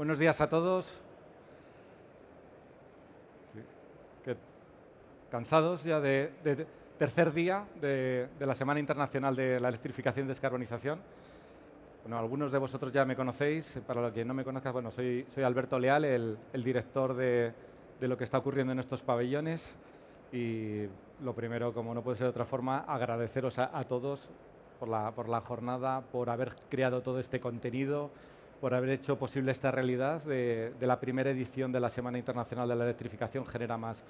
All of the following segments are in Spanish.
Buenos días a todos. Sí, que- ¿Cansados ya de tercer día de la Semana Internacional de la Electrificación y Descarbonización? Bueno, algunos de vosotros ya me conocéis. Para los que no me conozcan, bueno, soy Alberto Leal, el director de lo que está ocurriendo en estos pabellones. Y lo primero, como no puede ser de otra forma, agradeceros a todos por la jornada, por haber creado todo este contenido, por haber hecho posible esta realidad de la primera edición de la Semana Internacional de la Electrificación Genera Más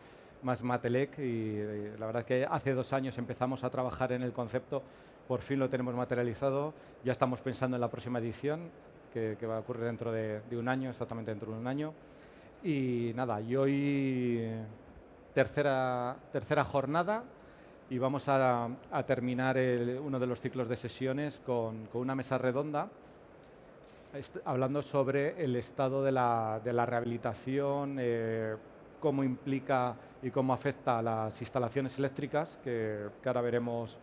Matelec. Y la verdad es que hace 2 años empezamos a trabajar en el concepto, por fin lo tenemos materializado, ya estamos pensando en la próxima edición, que va a ocurrir dentro de 1 año, exactamente dentro de 1 año. Y nada, y hoy tercera jornada y vamos a terminar uno de los ciclos de sesiones con una mesa redonda hablando sobre el estado de la rehabilitación, cómo implica y cómo afecta a las instalaciones eléctricas, que ahora veremos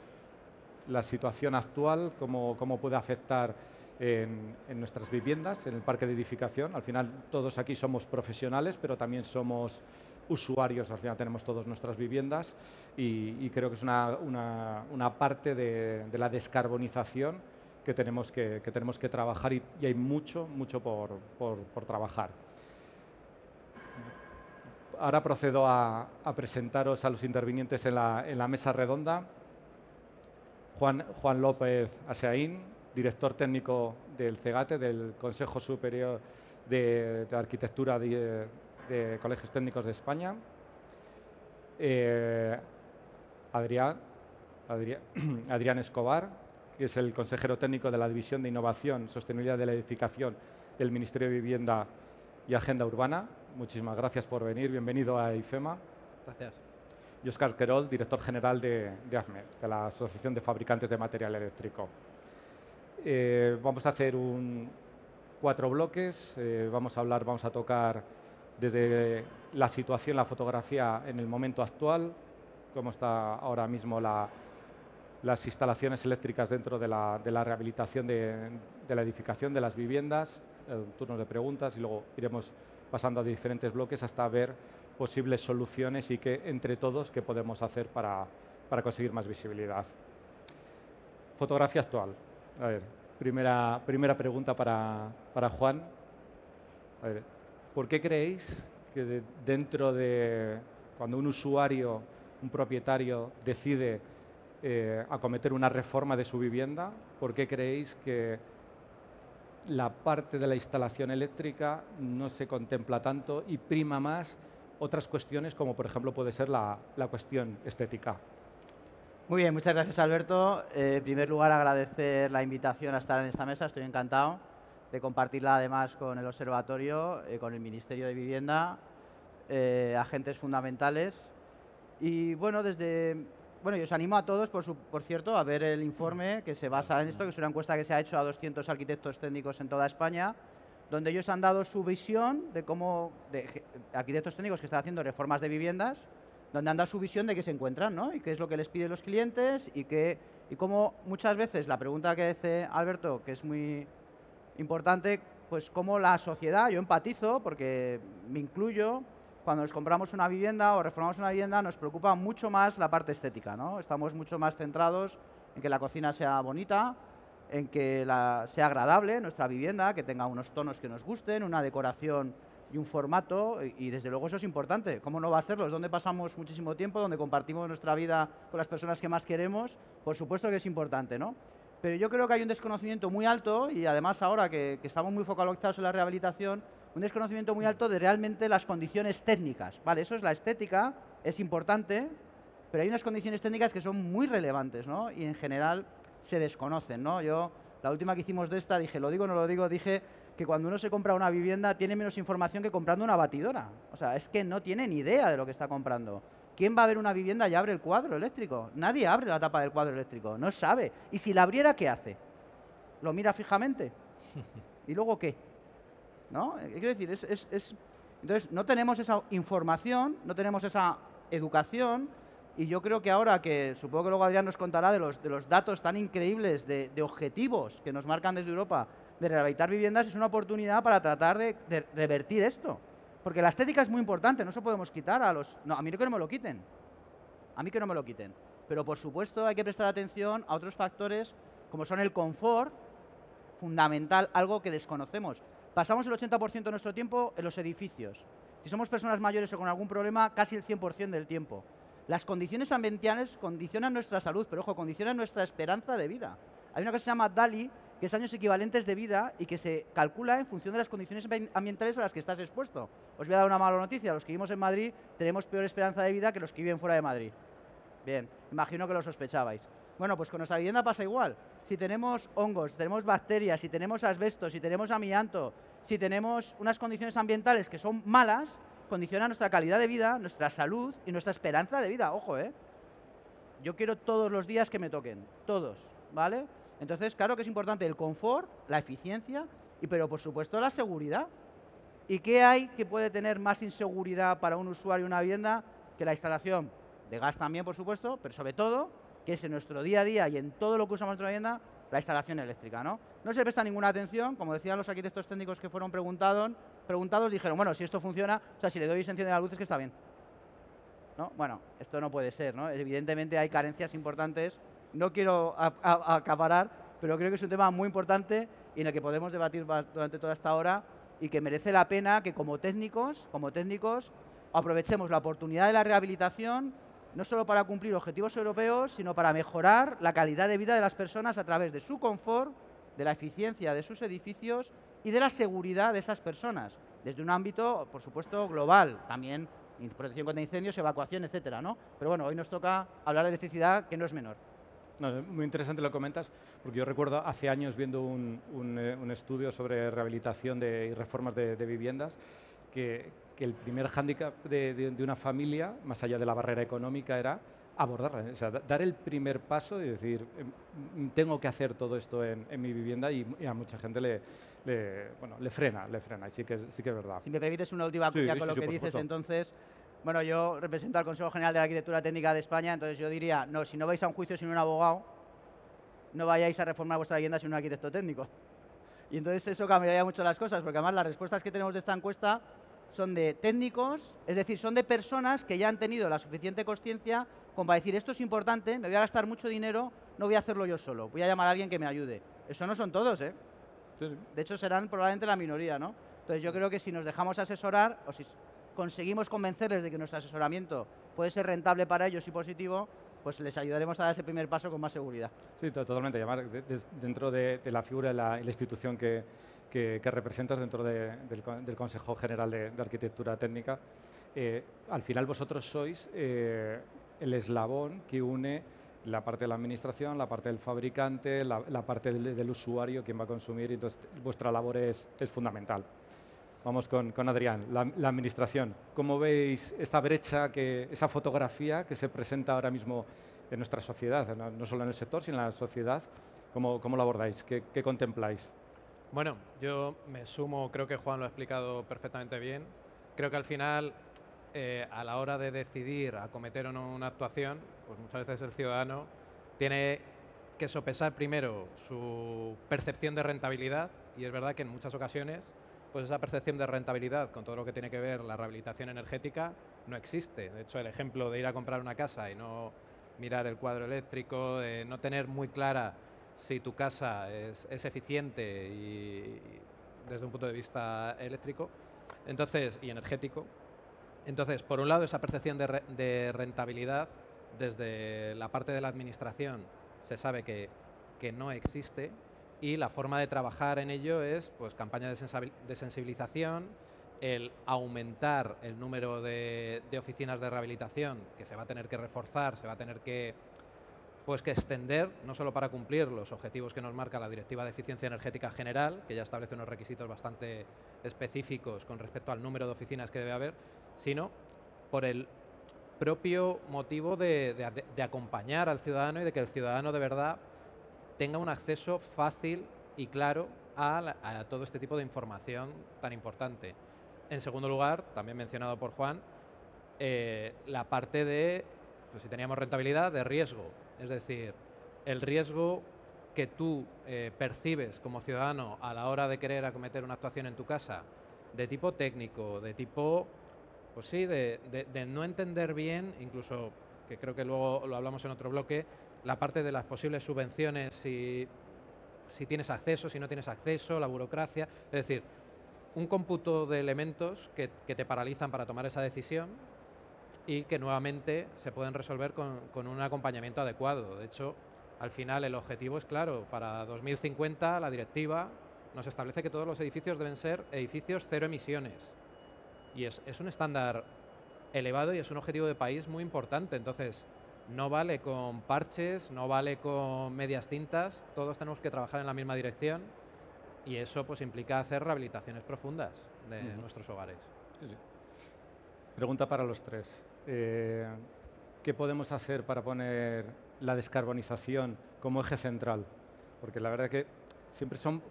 la situación actual, cómo puede afectar en nuestras viviendas, en el parque de edificación. Al final todos aquí somos profesionales, pero también somos usuarios, al final tenemos todas nuestras viviendas y creo que es una parte de la descarbonización que tenemos que trabajar y hay mucho por trabajar. Ahora procedo a presentaros a los intervinientes en la mesa redonda. Juan López Aseaín, director técnico del CEGATE, del Consejo Superior de Arquitectura de Colegios Técnicos de España. Adrián Escobar, que es el consejero técnico de la División de Innovación, Sostenibilidad de la Edificación del Ministerio de Vivienda y Agenda Urbana. Muchísimas gracias por venir. Bienvenido a IFEMA. Gracias. Y Óscar Querol, director general de AFME, de la Asociación de Fabricantes de Material Eléctrico. Vamos a hacer 4 bloques. Vamos a tocar desde la situación, la fotografía en el momento actual, cómo está ahora mismo las instalaciones eléctricas dentro de la rehabilitación de la edificación, de las viviendas, turnos de preguntas y luego iremos pasando a diferentes bloques hasta ver posibles soluciones y que entre todos qué podemos hacer para conseguir más visibilidad. Fotografía actual. A ver, primera pregunta para Juan. A ver, ¿por qué creéis que dentro de cuando un usuario, un propietario decide acometer una reforma de su vivienda, por qué creéis que la parte de la instalación eléctrica no se contempla tanto y prima más otras cuestiones como por ejemplo puede ser la cuestión estética? Muy bien, muchas gracias Alberto. En primer lugar agradecer la invitación a estar en esta mesa, estoy encantado de compartirla además con el Observatorio, con el Ministerio de Vivienda, agentes fundamentales. Y bueno, y os animo a todos, por cierto, a ver el informe que se basa en esto, que es una encuesta que se ha hecho a 200 arquitectos técnicos en toda España, donde ellos han dado su visión de arquitectos técnicos que están haciendo reformas de viviendas, donde han dado su visión de qué se encuentran, ¿no? Y qué es lo que les piden los clientes y cómo muchas veces, la pregunta que hace Alberto, que es muy importante, pues cómo la sociedad, yo empatizo porque me incluyo, cuando nos compramos una vivienda o reformamos una vivienda nos preocupa mucho más la parte estética, ¿no? Estamos mucho más centrados en que la cocina sea bonita, en que sea agradable nuestra vivienda, que tenga unos tonos que nos gusten, una decoración y un formato, y desde luego eso es importante. ¿Cómo no va a serlo? Es donde pasamos muchísimo tiempo, donde compartimos nuestra vida con las personas que más queremos. Por supuesto que es importante, ¿no? Pero yo creo que hay un desconocimiento muy alto, y además ahora que estamos muy focalizados en la rehabilitación, un desconocimiento muy alto de realmente las condiciones técnicas. Vale, eso es la estética, es importante, pero hay unas condiciones técnicas que son muy relevantes, ¿no? Y en general se desconocen, ¿no? Yo, la última que hicimos de esta, dije, ¿lo digo o no lo digo? Dije que cuando uno se compra una vivienda tiene menos información que comprando una batidora. O sea, es que no tiene ni idea de lo que está comprando. ¿Quién va a ver una vivienda y abre el cuadro eléctrico? Nadie abre la tapa del cuadro eléctrico, no sabe. Y si la abriera, ¿qué hace? ¿Lo mira fijamente? ¿Y luego qué? ¿No? Quiero decir, entonces no tenemos esa información, no tenemos esa educación, y yo creo que ahora que, supongo que luego Adrián nos contará de los datos tan increíbles de objetivos que nos marcan desde Europa de rehabilitar viviendas es una oportunidad para tratar de revertir esto. Porque la estética es muy importante, no se podemos quitar a los... No, a mí no que no me lo quiten. A mí que no me lo quiten. Pero por supuesto hay que prestar atención a otros factores como son el confort, fundamental, algo que desconocemos. Pasamos el 80% de nuestro tiempo en los edificios. Si somos personas mayores o con algún problema, casi el 100% del tiempo. Las condiciones ambientales condicionan nuestra salud, pero ojo, condicionan nuestra esperanza de vida. Hay una cosa que se llama DALI, que es años equivalentes de vida y que se calcula en función de las condiciones ambientales a las que estás expuesto. Os voy a dar una mala noticia, los que vivimos en Madrid tenemos peor esperanza de vida que los que viven fuera de Madrid. Bien, imagino que lo sospechabais. Bueno, pues con nuestra vivienda pasa igual. Si tenemos hongos, si tenemos bacterias, si tenemos asbesto, si tenemos amianto, si tenemos unas condiciones ambientales que son malas, condicionan nuestra calidad de vida, nuestra salud y nuestra esperanza de vida. Ojo, ¿eh? Yo quiero todos los días que me toquen, todos, ¿vale? Entonces, claro que es importante el confort, la eficiencia, pero por supuesto la seguridad. ¿Y qué hay que puede tener más inseguridad para un usuario de una vivienda que la instalación de gas también, por supuesto, pero sobre todo, que es en nuestro día a día y en todo lo que usamos en nuestra vivienda, la instalación eléctrica, ¿no? No se le presta ninguna atención, como decían los arquitectos técnicos que fueron preguntados, dijeron, bueno, si esto funciona, o sea, si le doy y se enciende la luz es que está bien, ¿no? Bueno, esto no puede ser, ¿no? Evidentemente hay carencias importantes, no quiero acaparar, pero creo que es un tema muy importante y en el que podemos debatir durante toda esta hora y que merece la pena que como técnicos, aprovechemos la oportunidad de la rehabilitación no solo para cumplir objetivos europeos, sino para mejorar la calidad de vida de las personas a través de su confort, de la eficiencia de sus edificios y de la seguridad de esas personas, desde un ámbito, por supuesto, global, también protección contra incendios, evacuación, etcétera, ¿no? Pero bueno, hoy nos toca hablar de electricidad, que no es menor. No, muy interesante lo comentas, porque yo recuerdo hace años viendo un estudio sobre rehabilitación y reformas de viviendas, que el primer hándicap de una familia, más allá de la barrera económica, era abordarla, o sea, dar el primer paso y decir, tengo que hacer todo esto en mi vivienda y a mucha gente le frena, y sí que es verdad. Si me permites una última cuña con lo que dices, supuesto. Entonces, bueno, yo represento al Consejo General de la Arquitectura Técnica de España, entonces yo diría, no, si no vais a un juicio sin un abogado, no vayáis a reformar vuestra vivienda sin un arquitecto técnico. Y entonces eso cambiaría mucho las cosas, porque además las respuestas que tenemos de esta encuesta son de técnicos, es decir, son de personas que ya han tenido la suficiente consciencia como para decir, esto es importante, me voy a gastar mucho dinero, no voy a hacerlo yo solo, voy a llamar a alguien que me ayude. Eso no son todos, ¿eh? Sí, sí. De hecho, serán probablemente la minoría, ¿no? Entonces yo creo que si nos dejamos asesorar, o si conseguimos convencerles de que nuestro asesoramiento puede ser rentable para ellos y positivo, pues les ayudaremos a dar ese primer paso con más seguridad. Sí, totalmente. Llamar dentro de la figura y la institución que representas dentro del Consejo General de Arquitectura Técnica, al final vosotros sois el eslabón que une la parte de la administración, la parte del fabricante, la parte del usuario, quien va a consumir, y entonces vuestra labor es fundamental. Vamos con Adrián, la administración. ¿Cómo veis esa brecha, esa fotografía que se presenta ahora mismo en nuestra sociedad, no solo en el sector, sino en la sociedad? ¿Cómo lo abordáis? ¿Qué contempláis? Bueno, yo me sumo, creo que Juan lo ha explicado perfectamente bien. Creo que al final, a la hora de decidir acometer o no una actuación, pues muchas veces el ciudadano tiene que sopesar primero su percepción de rentabilidad, y es verdad que en muchas ocasiones pues esa percepción de rentabilidad con todo lo que tiene que ver la rehabilitación energética no existe. De hecho, el ejemplo de ir a comprar una casa y no mirar el cuadro eléctrico, de no tener muy clara si tu casa es eficiente y desde un punto de vista eléctrico y energético. Entonces, por un lado, esa percepción de rentabilidad desde la parte de la administración se sabe que no existe, y la forma de trabajar en ello es pues campañas de sensibilización, el aumentar el número de oficinas de rehabilitación, que se va a tener que reforzar, se va a tener que extender, no solo para cumplir los objetivos que nos marca la Directiva de Eficiencia Energética General, que ya establece unos requisitos bastante específicos con respecto al número de oficinas que debe haber, sino por el propio motivo de acompañar al ciudadano y de que el ciudadano de verdad tenga un acceso fácil y claro a todo este tipo de información tan importante. En segundo lugar, también mencionado por Juan, la parte de, pues si teníamos rentabilidad, de riesgo. Es decir, el riesgo que tú percibes como ciudadano a la hora de querer acometer una actuación en tu casa, de tipo técnico, de tipo, pues sí, de no entender bien, incluso, que creo que luego lo hablamos en otro bloque, la parte de las posibles subvenciones, si tienes acceso, si no tienes acceso, la burocracia, es decir, un cómputo de elementos que te paralizan para tomar esa decisión y que nuevamente se pueden resolver con un acompañamiento adecuado. De hecho, al final el objetivo es claro, para 2050 la directiva nos establece que todos los edificios deben ser edificios cero emisiones y es un estándar elevado y es un objetivo de país muy importante. Entonces, no vale con parches, no vale con medias tintas, todos tenemos que trabajar en la misma dirección y eso pues implica hacer rehabilitaciones profundas de nuestros hogares. Sí, sí. Pregunta para los tres. ¿Qué podemos hacer para poner la descarbonización como eje central? Porque la verdad que siempre son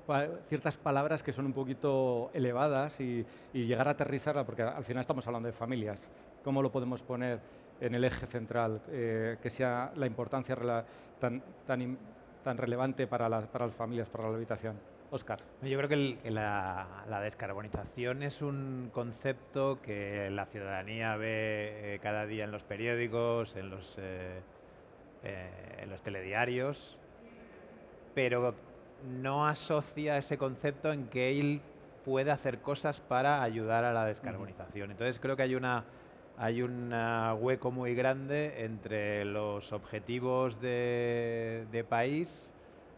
ciertas palabras que son un poquito elevadas y llegar a aterrizarla, porque al final estamos hablando de familias. ¿Cómo lo podemos poner en el eje central? Que sea la importancia tan relevante para las familias, para la habitación. Óscar. Yo creo que la descarbonización es un concepto que la ciudadanía ve cada día en los periódicos, en los telediarios, pero no asocia ese concepto en que él puede hacer cosas para ayudar a la descarbonización. Entonces creo que hay un hueco muy grande entre los objetivos de país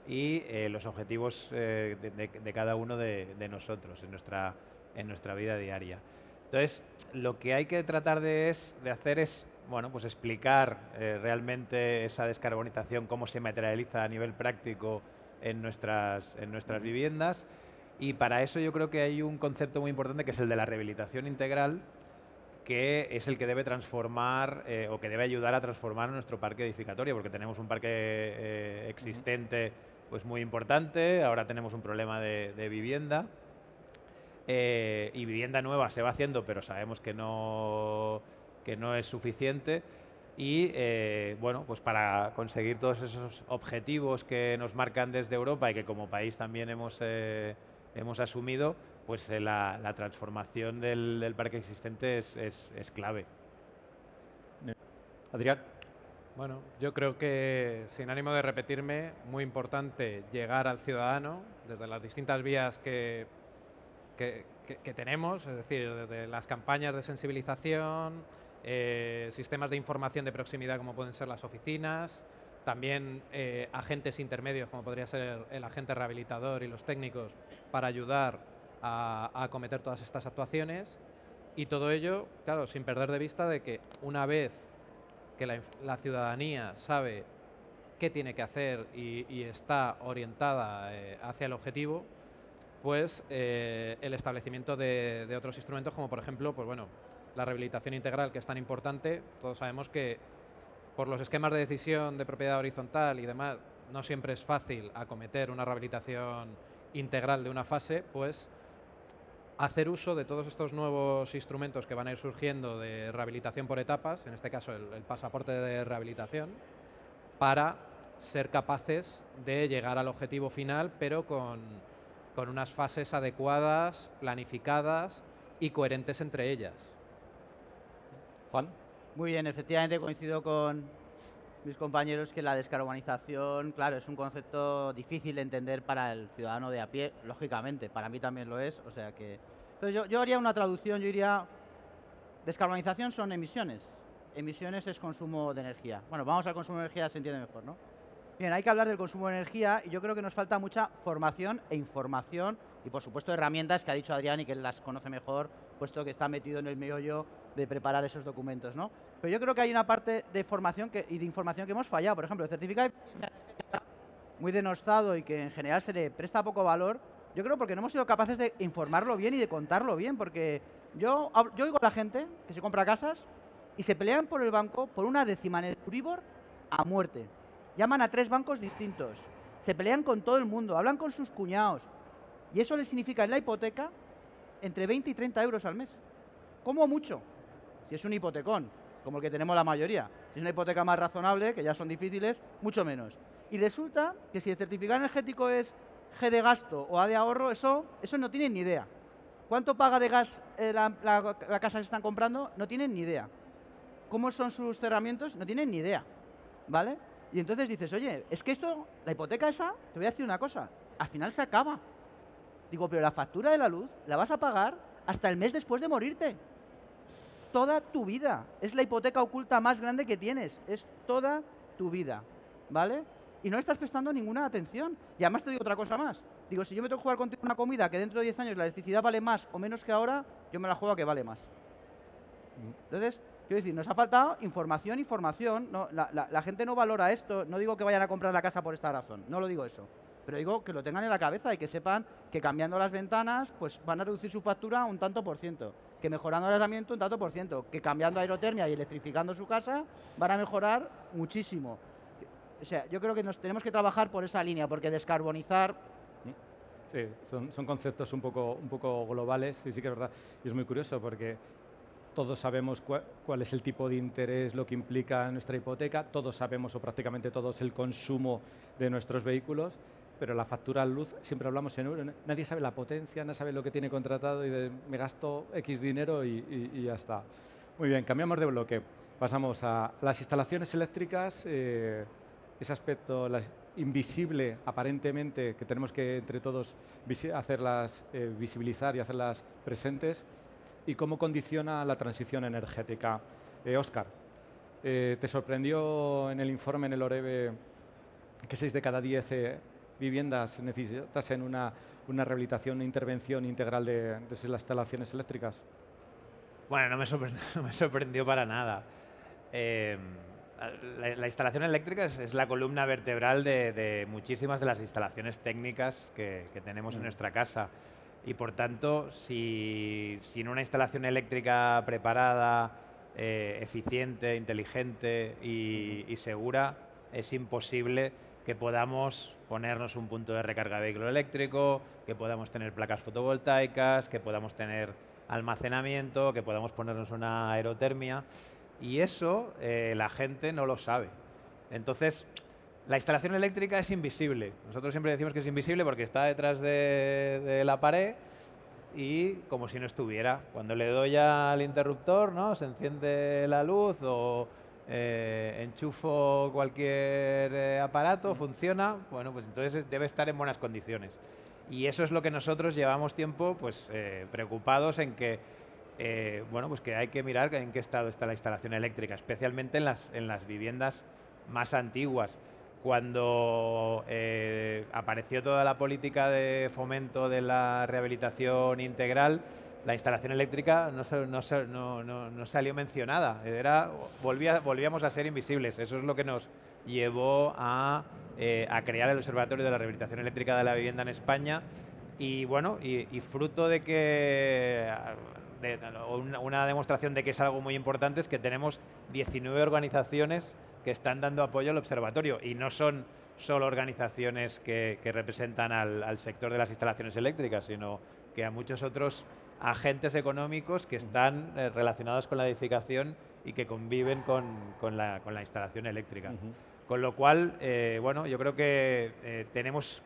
y los objetivos de cada uno de nosotros en nuestra vida diaria. Entonces, lo que hay que tratar de hacer es, bueno, pues explicar realmente esa descarbonización, cómo se materializa a nivel práctico en nuestras viviendas, y para eso yo creo que hay un concepto muy importante que es el de la rehabilitación integral, que es el que debe transformar o que debe ayudar a transformar nuestro parque edificatorio, porque tenemos un parque existente pues muy importante, ahora tenemos un problema de vivienda y vivienda nueva se va haciendo, pero sabemos que no es suficiente y bueno, pues para conseguir todos esos objetivos que nos marcan desde Europa y que como país también hemos asumido, pues la transformación del parque existente es clave. Adrián. Bueno, yo creo que, sin ánimo de repetirme, muy importante llegar al ciudadano desde las distintas vías que tenemos, es decir, desde las campañas de sensibilización, sistemas de información de proximidad como pueden ser las oficinas, también agentes intermedios como podría ser el agente rehabilitador y los técnicos para ayudar a acometer todas estas actuaciones, y todo ello, claro, sin perder de vista de que una vez que la ciudadanía sabe qué tiene que hacer y está orientada hacia el objetivo, pues el establecimiento de otros instrumentos como por ejemplo, pues bueno, la rehabilitación integral, que es tan importante. Todos sabemos que por los esquemas de decisión de propiedad horizontal y demás no siempre es fácil acometer una rehabilitación integral de una fase, pues hacer uso de todos estos nuevos instrumentos que van a ir surgiendo de rehabilitación por etapas, en este caso el pasaporte de rehabilitación, para ser capaces de llegar al objetivo final, pero con unas fases adecuadas, planificadas y coherentes entre ellas. Juan. Muy bien, efectivamente coincido con mis compañeros que la descarbonización, claro, es un concepto difícil de entender para el ciudadano de a pie, lógicamente, para mí también lo es, o sea que... Entonces yo haría una traducción, yo diría, descarbonización son emisiones, emisiones es consumo de energía. Bueno, vamos al consumo de energía, se entiende mejor, ¿no? Bien, hay que hablar del consumo de energía y yo creo que nos falta mucha formación e información y, por supuesto, herramientas que ha dicho Adrián y que él las conoce mejor, puesto que está metido en el meollo de preparar esos documentos, ¿no? Pero yo creo que hay una parte de formación y de información que hemos fallado. Por ejemplo, el certificado muy denostado y que en general se le presta poco valor, yo creo porque no hemos sido capaces de informarlo bien y de contarlo bien, porque yo oigo a la gente que se compra casas y se pelean por el banco por una décima en el Euribor a muerte. Llaman a 3 bancos distintos, se pelean con todo el mundo, hablan con sus cuñados y eso les significa en la hipoteca entre 20 y 30 euros al mes, como mucho, si es un hipotecón, como el que tenemos la mayoría. Si es una hipoteca más razonable, que ya son difíciles, mucho menos. Y resulta que si el certificado energético es G de gasto o A de ahorro, eso no tienen ni idea. ¿Cuánto paga de gas la casa que están comprando? No tienen ni idea. ¿Cómo son sus cerramientos? No tienen ni idea, ¿vale? Y entonces dices, oye, es que esto, la hipoteca esa, te voy a decir una cosa, al final se acaba. Digo, pero la factura de la luz la vas a pagar hasta el mes después de morirte. Toda tu vida. Es la hipoteca oculta más grande que tienes. Es toda tu vida, ¿vale? Y no le estás prestando ninguna atención. Y además te digo otra cosa más. Digo, si yo me tengo que jugar contigo una comida que dentro de 10 años la electricidad vale más o menos que ahora, yo me la juego a que vale más. Entonces, quiero decir, nos ha faltado información. No, la gente no valora esto. No digo que vayan a comprar la casa por esta razón. No lo digo eso. Pero digo que lo tengan en la cabeza y que sepan que cambiando las ventanas pues van a reducir su factura un tanto por ciento, que mejorando el aislamiento un tanto por ciento, que cambiando aerotermia y electrificando su casa van a mejorar muchísimo. O sea, yo creo que nos tenemos que trabajar por esa línea, porque descarbonizar... Sí, son conceptos un poco globales, y sí que es verdad. Y es muy curioso porque todos sabemos cuál es el tipo de interés, lo que implica nuestra hipoteca, todos sabemos, o prácticamente todos, el consumo de nuestros vehículos, pero la factura de luz siempre hablamos en euros. Nadie sabe la potencia, nadie sabe lo que tiene contratado y me gasto X dinero y ya está. Muy bien, cambiamos de bloque. Pasamos a las instalaciones eléctricas, ese aspecto invisible, aparentemente, que tenemos que entre todos hacerlas visibilizar y hacerlas presentes, y cómo condiciona la transición energética. Óscar, ¿te sorprendió en el informe, en el OREVE, que 6 de cada 10 viviendas necesitasen una rehabilitación, una intervención integral de las instalaciones eléctricas? Bueno, no me sorprendió para nada. La instalación eléctrica es la columna vertebral de muchísimas de las instalaciones técnicas que tenemos en nuestra casa. Y por tanto, si sin una instalación eléctrica preparada, eficiente, inteligente y segura, es imposible que podamos ponernos un punto de recarga de vehículo eléctrico, que podamos tener placas fotovoltaicas, que podamos tener almacenamiento, que podamos ponernos una aerotermia. Y eso la gente no lo sabe. Entonces, la instalación eléctrica es invisible. Nosotros siempre decimos que es invisible porque está detrás de la pared y como si no estuviera. Cuando le doy al interruptor, ¿no?, se enciende la luz o enchufo cualquier aparato, funciona, bueno, pues entonces debe estar en buenas condiciones. Y eso es lo que nosotros llevamos tiempo pues, preocupados en que bueno, pues que hay que mirar en qué estado está la instalación eléctrica, especialmente en las viviendas más antiguas. Cuando apareció toda la política de fomento de la rehabilitación integral, la instalación eléctrica no salió mencionada. Volvíamos a ser invisibles. Eso es lo que nos llevó a crear el Observatorio de la Rehabilitación Eléctrica de la Vivienda en España. Y bueno, y fruto de que... una demostración de que es algo muy importante es que tenemos 19 organizaciones que están dando apoyo al observatorio y no son solo organizaciones que representan al sector de las instalaciones eléctricas, sino que a muchos otros agentes económicos que están relacionados con la edificación y que conviven con la instalación eléctrica. Con lo cual, bueno, yo creo que tenemos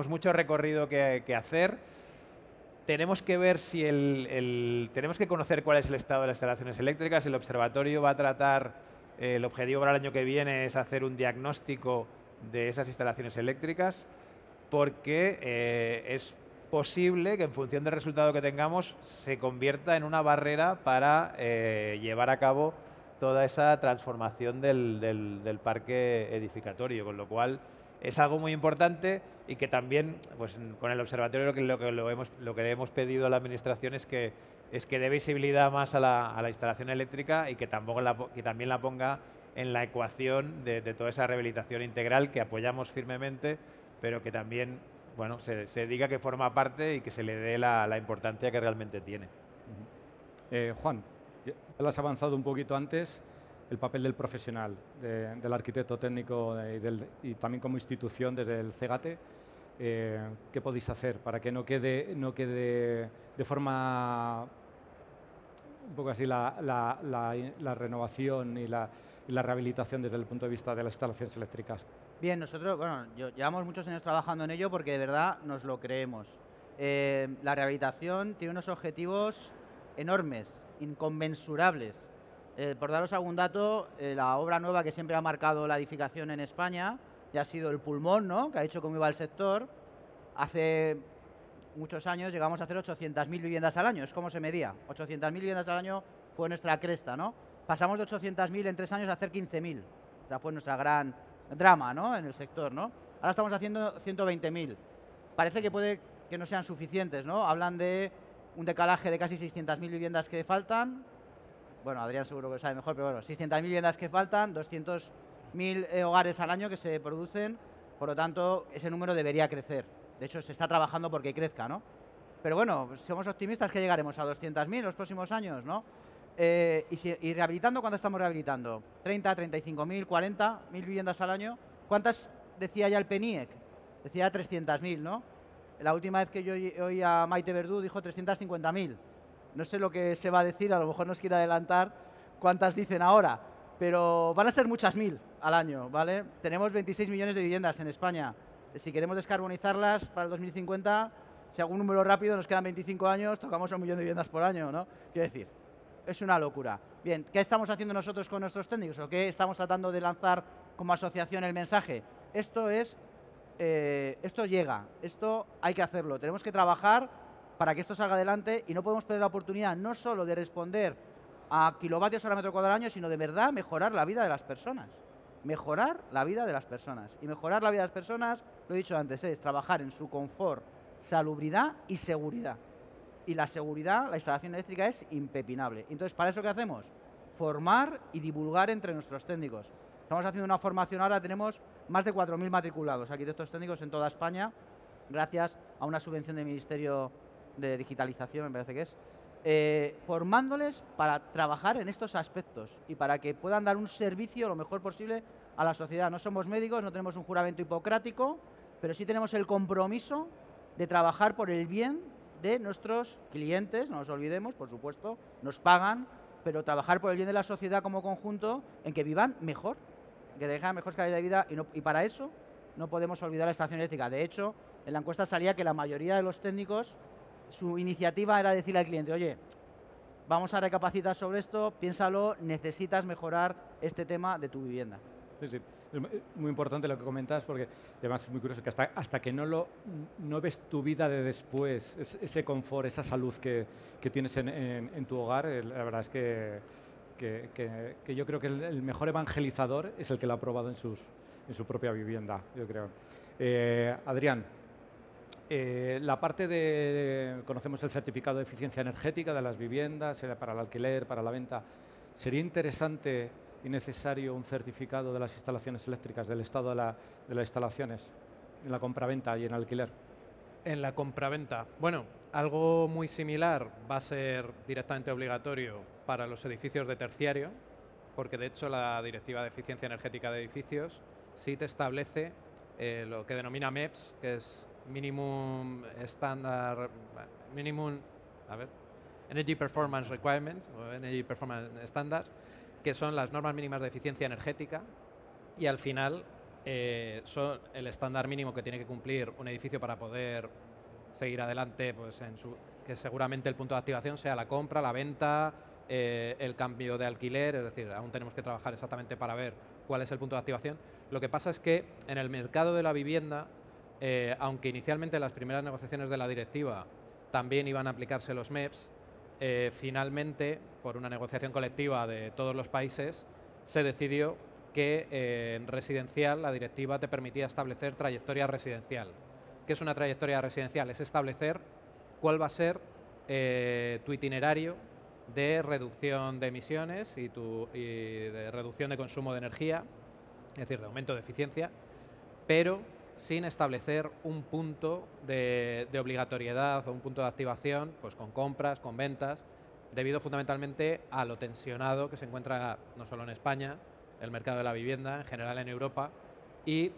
mucho recorrido que hacer. Tenemos que ver si tenemos que conocer cuál es el estado de las instalaciones eléctricas. El observatorio va a tratar, el objetivo para el año que viene es hacer un diagnóstico de esas instalaciones eléctricas, porque es posible que en función del resultado que tengamos se convierta en una barrera para llevar a cabo toda esa transformación del parque edificatorio, con lo cual es algo muy importante y que también, pues, con el observatorio lo que le hemos pedido a la administración es que dé visibilidad más a la instalación eléctrica y que también la ponga en la ecuación de toda esa rehabilitación integral que apoyamos firmemente, pero que también, bueno, se diga que forma parte y que se le dé la importancia que realmente tiene. Juan, ya lo has avanzado un poquito antes, el papel del profesional, del arquitecto técnico y también como institución desde el CEGATE. ¿Qué podéis hacer para que no quede de forma un poco así la renovación y y la rehabilitación desde el punto de vista de las instalaciones eléctricas? Bien, nosotros, bueno, llevamos muchos años trabajando en ello porque de verdad nos lo creemos. La rehabilitación tiene unos objetivos enormes, inconmensurables. Por daros algún dato, la obra nueva que siempre ha marcado la edificación en España ya ha sido el pulmón, ¿no?, que ha dicho cómo iba el sector. Hace muchos años llegamos a hacer 800.000 viviendas al año, es como se medía. 800.000 viviendas al año fue nuestra cresta, ¿no? Pasamos de 800.000 en 3 años a hacer 15.000. O sea, fue nuestra gran drama, ¿no?, en el sector, ¿no? Ahora estamos haciendo 120.000. Parece que puede que no sean suficientes, ¿no? Hablan de un decalaje de casi 600.000 viviendas que faltan. Bueno, Adrián seguro que lo sabe mejor, pero bueno, 600.000 viviendas que faltan, 200.000 hogares al año que se producen, por lo tanto, ese número debería crecer. De hecho, se está trabajando porque crezca, ¿no? Pero bueno, somos optimistas que llegaremos a 200.000 en los próximos años, ¿no? Y rehabilitando, ¿cuántas estamos rehabilitando? 30, 35.000, 40.000 viviendas al año. ¿Cuántas decía ya el PNIEC? Decía 300.000, ¿no? La última vez que yo oí a Maite Verdú dijo 350.000. No sé lo que se va a decir, a lo mejor nos quiere adelantar cuántas dicen ahora, pero van a ser muchas mil al año, ¿vale? Tenemos 26 millones de viviendas en España. Si queremos descarbonizarlas para el 2050, si hago un número rápido, nos quedan 25 años, tocamos 1 millón de viviendas por año, ¿no? Quiero decir, es una locura. Bien, ¿qué estamos haciendo nosotros con nuestros técnicos? ¿O qué estamos tratando de lanzar como asociación el mensaje? Esto llega, esto hay que hacerlo. Tenemos que trabajar para que esto salga adelante y no podemos perder la oportunidad no solo de responder a kilovatios hora metro cuadrado al año, sino de verdad mejorar la vida de las personas. Mejorar la vida de las personas. Y mejorar la vida de las personas, lo he dicho antes, es trabajar en su confort, salubridad y seguridad. Y la seguridad, la instalación eléctrica es impepinable. Entonces, ¿para eso qué hacemos? Formar y divulgar entre nuestros técnicos. Estamos haciendo una formación ahora, tenemos más de 4.000 matriculados, arquitectos técnicos en toda España, gracias a una subvención del Ministerio de Digitalización, me parece que es, formándoles para trabajar en estos aspectos y para que puedan dar un servicio lo mejor posible a la sociedad. No somos médicos, no tenemos un juramento hipocrático, pero sí tenemos el compromiso de trabajar por el bien de nuestros clientes, no nos olvidemos, por supuesto, nos pagan, pero trabajar por el bien de la sociedad como conjunto, en que vivan mejor, que tengan mejor calidad de vida, y para eso no podemos olvidar la estación eléctrica. De hecho, en la encuesta salía que la mayoría de los técnicos, su iniciativa era decirle al cliente, oye, vamos a recapacitar sobre esto, piénsalo, necesitas mejorar este tema de tu vivienda. Sí, sí. Es muy importante lo que comentas, porque además es muy curioso que hasta que no ves tu vida de después, ese confort, esa salud que tienes en tu hogar, la verdad es que yo creo que el mejor evangelizador es el que lo ha probado en su propia vivienda, yo creo. Adrián, la parte conocemos el certificado de eficiencia energética de las viviendas, para el alquiler, para la venta. ¿Sería interesante y necesario un certificado de las instalaciones eléctricas, del estado de las instalaciones, en la compraventa y en alquiler? En la compraventa, bueno, algo muy similar va a ser directamente obligatorio para los edificios de terciario, porque de hecho la Directiva de Eficiencia Energética de Edificios sí te establece lo que denomina MEPS, que es Minimum Energy Performance Requirements, o Energy Performance Standards, que son las normas mínimas de eficiencia energética, y al final son el estándar mínimo que tiene que cumplir un edificio para poder seguir adelante, pues que seguramente el punto de activación sea la compra, la venta, el cambio de alquiler, es decir, aún tenemos que trabajar exactamente para ver cuál es el punto de activación. Lo que pasa es que en el mercado de la vivienda, aunque inicialmente las primeras negociaciones de la directiva también iban a aplicarse los MEPS, finalmente, por una negociación colectiva de todos los países, se decidió que en residencial la directiva te permitía establecer trayectoria residencial. ¿Qué es una trayectoria residencial? Es establecer cuál va a ser tu itinerario de reducción de emisiones y de reducción de consumo de energía, es decir, de aumento de eficiencia, pero sin establecer un punto de obligatoriedad o un punto de activación, pues con compras, con ventas, debido fundamentalmente a lo tensionado que se encuentra no solo en España, el mercado de la vivienda, en general en Europa, y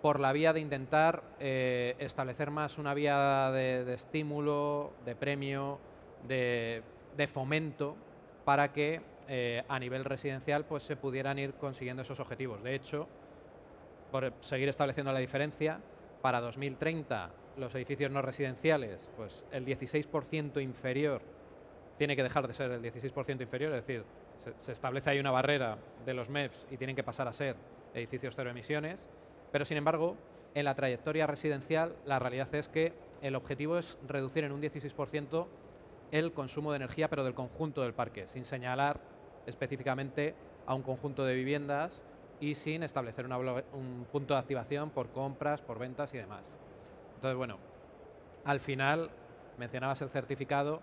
por la vía de intentar establecer más una vía de estímulo, de premio, de fomento, para que a nivel residencial pues se pudieran ir consiguiendo esos objetivos. De hecho, por seguir estableciendo la diferencia, para 2030 los edificios no residenciales, pues el 16% inferior tiene que dejar de ser el 16% inferior, es decir, se establece ahí una barrera de los MEPs y tienen que pasar a ser edificios cero emisiones, pero sin embargo, en la trayectoria residencial, la realidad es que el objetivo es reducir en un 16% el consumo de energía, pero del conjunto del parque, sin señalar específicamente a un conjunto de viviendas y sin establecer un punto de activación por compras, por ventas y demás. Entonces, bueno, al final, mencionabas el certificado,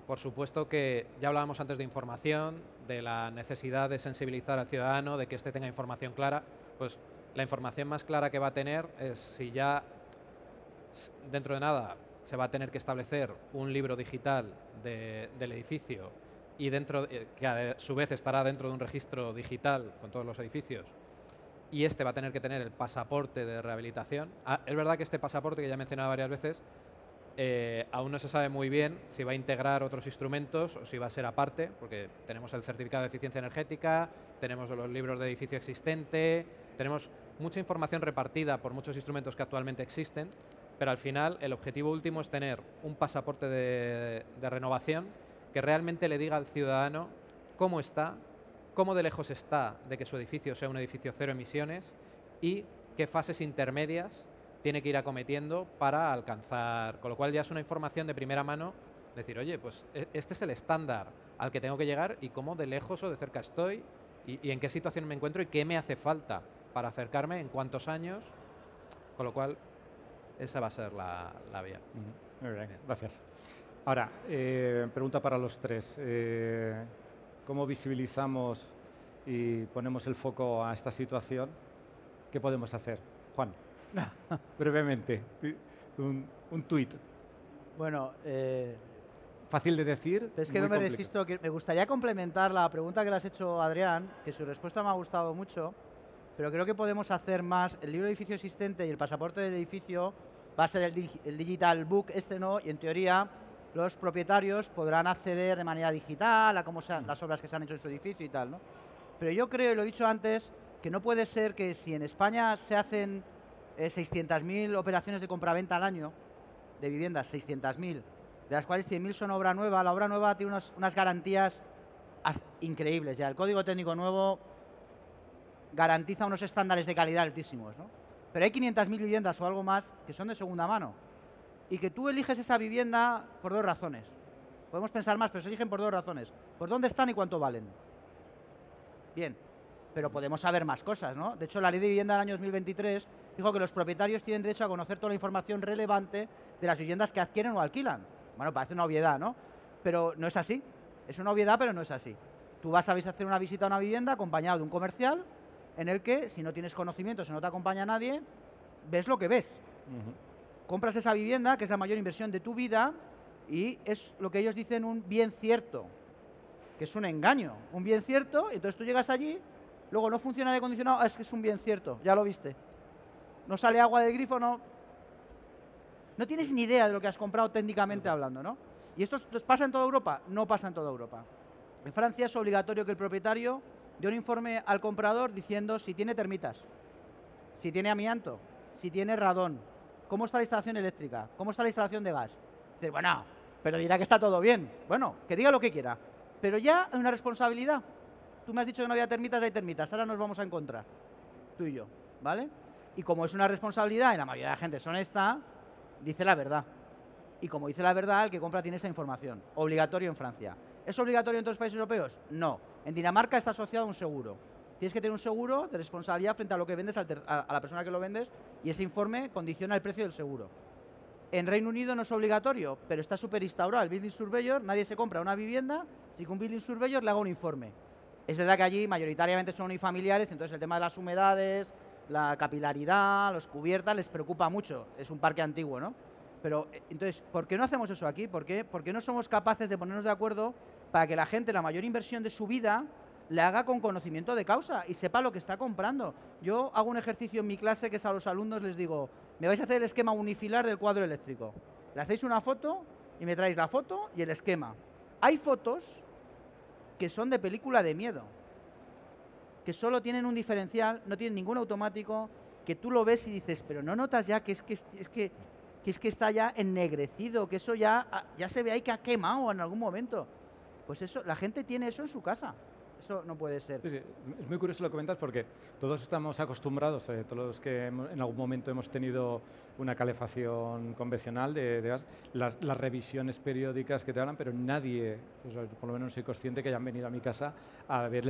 por supuesto que ya hablábamos antes de información, de la necesidad de sensibilizar al ciudadano, de que éste tenga información clara, pues la información más clara que va a tener es si ya dentro de nada se va a tener que establecer un libro digital del edificio y que a su vez estará dentro de un registro digital con todos los edificios, y este va a tener que tener el pasaporte de rehabilitación. Es verdad que este pasaporte, que ya he mencionado varias veces, aún no se sabe muy bien si va a integrar otros instrumentos o si va a ser aparte, porque tenemos el certificado de eficiencia energética, tenemos los libros de edificio existente, tenemos mucha información repartida por muchos instrumentos que actualmente existen, pero al final el objetivo último es tener un pasaporte de renovación que realmente le diga al ciudadano cómo está, cómo de lejos está de que su edificio sea un edificio cero emisiones y qué fases intermedias tiene que ir acometiendo para alcanzar, con lo cual ya es una información de primera mano, decir, oye, pues este es el estándar al que tengo que llegar y cómo de lejos o de cerca estoy y en qué situación me encuentro y qué me hace falta para acercarme, en cuántos años, con lo cual esa va a ser la vía. Muy bien, gracias. Ahora, pregunta para los tres. ¿Cómo visibilizamos y ponemos el foco a esta situación? ¿Qué podemos hacer? Juan, brevemente, un tuit. Bueno, fácil de decir. es que no me resisto. Me gustaría complementar la pregunta que le has hecho a Adrián, que su respuesta me ha gustado mucho, pero creo que podemos hacer más. El libro de edificio existente y el pasaporte del edificio va a ser el digital book, no, y en teoría los propietarios podrán acceder de manera digital a cómo sean las obras que se han hecho en su edificio y tal, ¿no? Pero yo creo, y lo he dicho antes, que no puede ser que si en España se hacen 600.000 operaciones de compraventa al año de viviendas, 600.000, de las cuales 100.000 son obra nueva, la obra nueva tiene unas garantías increíbles. Ya el código técnico nuevo garantiza unos estándares de calidad altísimos, ¿no? Pero hay 500.000 viviendas o algo más que son de segunda mano. Y que tú eliges esa vivienda por dos razones. Podemos pensar más, pero se eligen por dos razones. Por dónde están y cuánto valen. Bien, pero podemos saber más cosas, ¿no? De hecho, la Ley de Vivienda del año 2023 dijo que los propietarios tienen derecho a conocer toda la información relevante de las viviendas que adquieren o alquilan. Bueno, parece una obviedad, ¿no? Pero no es así. Es una obviedad, pero no es así. Tú vas a hacer una visita a una vivienda acompañado de un comercial en el que, si no tienes conocimiento, si no te acompaña nadie, ves lo que ves. Compras esa vivienda, que es la mayor inversión de tu vida, y es lo que ellos dicen un bien cierto, que es un engaño. Un bien cierto, entonces tú llegas allí, luego no funciona el aire acondicionado, es que es un bien cierto, ya lo viste. No sale agua del grifo, no tienes ni idea de lo que has comprado técnicamente hablando, ¿no? ¿Y esto pasa en toda Europa? No pasa en toda Europa. En Francia es obligatorio que el propietario dé un informe al comprador diciendo si tiene termitas, si tiene amianto, si tiene radón, cómo está la instalación eléctrica, cómo está la instalación de gas. Dices, bueno, pero dirá que está todo bien. Bueno, que diga lo que quiera. Pero ya hay una responsabilidad. Tú me has dicho que no había termitas, hay termitas. Ahora nos vamos a encontrar, tú y yo, ¿vale? Y como es una responsabilidad y la mayoría de la gente es honesta, dice la verdad. Y como dice la verdad, el que compra tiene esa información. Obligatorio en Francia. ¿Es obligatorio en todos los países europeos? No. En Dinamarca está asociado a un seguro. Tienes que tener un seguro de responsabilidad frente a lo que vendes a la persona que lo vendes, y ese informe condiciona el precio del seguro. En Reino Unido no es obligatorio, pero está súper instaurado el Building Surveyor. Nadie se compra una vivienda sin que un Building Surveyor le haga un informe. Es verdad que allí mayoritariamente son unifamiliares, entonces el tema de las humedades, la capilaridad, los cubiertas les preocupa mucho. Es un parque antiguo, ¿no? Pero entonces, ¿por qué no hacemos eso aquí? ¿Por qué no somos capaces de ponernos de acuerdo para que la gente, la mayor inversión de su vida, le haga con conocimiento de causa y sepa lo que está comprando? Yo hago un ejercicio en mi clase que es a los alumnos les digo, me vais a hacer el esquema unifilar del cuadro eléctrico. Le hacéis una foto y me traéis la foto y el esquema. Hay fotos que son de película de miedo, que solo tienen un diferencial, no tienen ningún automático, que tú lo ves y dices, pero no notas ya que es que está ya ennegrecido, que eso ya se ve ahí que ha quemado en algún momento. Pues eso, la gente tiene eso en su casa. Eso no puede ser. Sí, sí, es muy curioso lo que comentas porque todos estamos acostumbrados, todos los que en algún momento hemos tenido una calefacción convencional de gas, las revisiones periódicas que te hablan, pero nadie, o sea, por lo menos no soy consciente que hayan venido a mi casa a ver